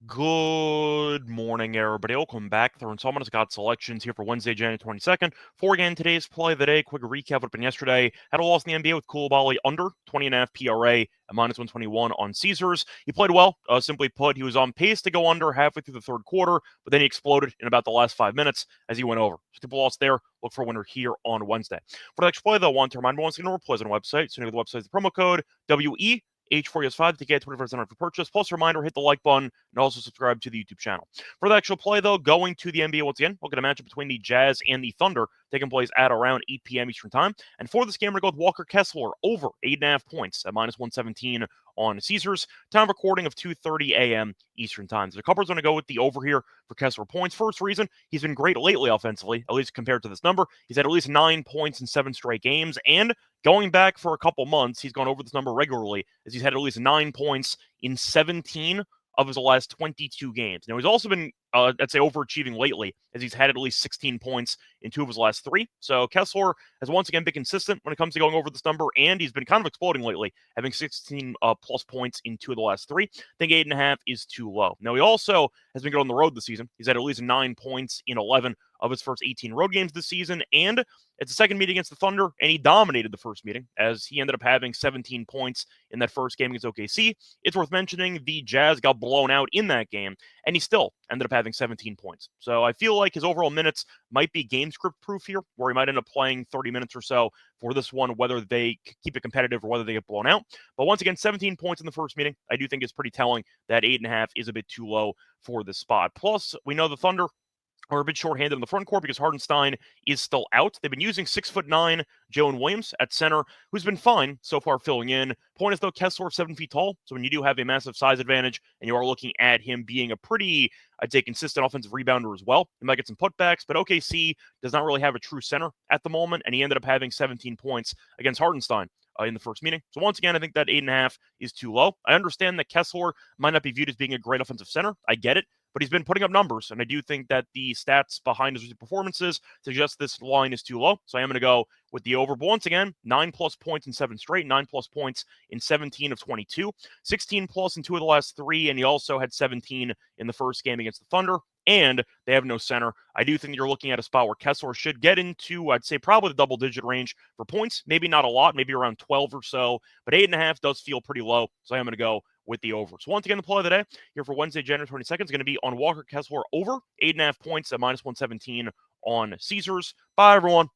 Good morning, everybody. Welcome back. Throwing Salmon's got selections here for Wednesday, January 22nd. For again, today's play of the day. Quick recap of what happened yesterday. Had a loss in the NBA with Koulibaly under 20.5 PRA at -121 on Caesars. He played well. Simply put, he was on pace to go under halfway through the third quarter, but then he exploded in about the last 5 minutes as he went over. So people lost there. Look for a winner here on Wednesday. For the next play, though, I want to remind everyone to play on the website. So, the website's the promo code WE H4ES5 to get 25% off your purchase. Plus, a reminder, hit the like button and also subscribe to the YouTube channel. For the actual play, though, going to the NBA once again, we'll get a matchup between the Jazz and the Thunder taking place at around 8 p.m. Eastern Time. And for this game, we're going to go with Walker Kessler over 8.5 points at -117 on Caesars. Time of recording of 2:30 a.m. Eastern Time. So the couple's going to go with the over here for Kessler points. First reason, he's been great lately offensively, at least compared to this number. He's had at least 9 points in 7 straight games, and going back for a couple months, he's gone over this number regularly as he's had at least 9 points in 17 of his last 22 games. Now, he's also been, I'd say, overachieving lately as he's had at least 16 points in 2 of his last 3. So Kessler has once again been consistent when it comes to going over this number, and he's been kind of exploding lately, having 16 plus points in 2 of the last 3. I think 8.5 is too low. Now, he also has been good on the road this season. He's had at least 9 points in 11 of his first 18 road games this season, and it's the second meeting against the Thunder, and he dominated the first meeting as he ended up having 17 points in that first game against OKC. It's worth mentioning the Jazz got blown out in that game, and he still ended up having 17 points. So I feel like his overall minutes might be game script proof here, where he might end up playing 30 minutes or so for this one, whether they keep it competitive or whether they get blown out. But once again, 17 points in the first meeting, I do think it's pretty telling that 8.5 is a bit too low for this spot. Plus, we know the Thunder are a bit shorthanded in the front court because Hardenstein is still out. They've been using 6'9" Jalen Williams at center, who's been fine so far filling in. Point is, though, Kessler 7 feet tall, so when you do have a massive size advantage and you are looking at him being a pretty, I'd say, consistent offensive rebounder as well, he might get some putbacks, but OKC does not really have a true center at the moment, and he ended up having 17 points against Hardenstein in the first meeting. So once again, I think that 8.5 is too low. I understand that Kessler might not be viewed as being a great offensive center. I get it. But he's been putting up numbers, and I do think that the stats behind his performances suggest this line is too low. So I am going to go with the over. But once again, 9+ points in 7 straight, 9+ points in 17 of 22, 16 plus in 2 of the last 3, and he also had 17 in the first game against the Thunder. And they have no center. I do think you're looking at a spot where Kessler should get into, I'd say, probably the double-digit range for points. Maybe not a lot, maybe around 12 or so, but 8.5 does feel pretty low. So I'm going to go with the over. So once again, the play of the day here for Wednesday, January 22nd is going to be on Walker Kessler over 8.5 points at -117 on Caesars. Bye, everyone.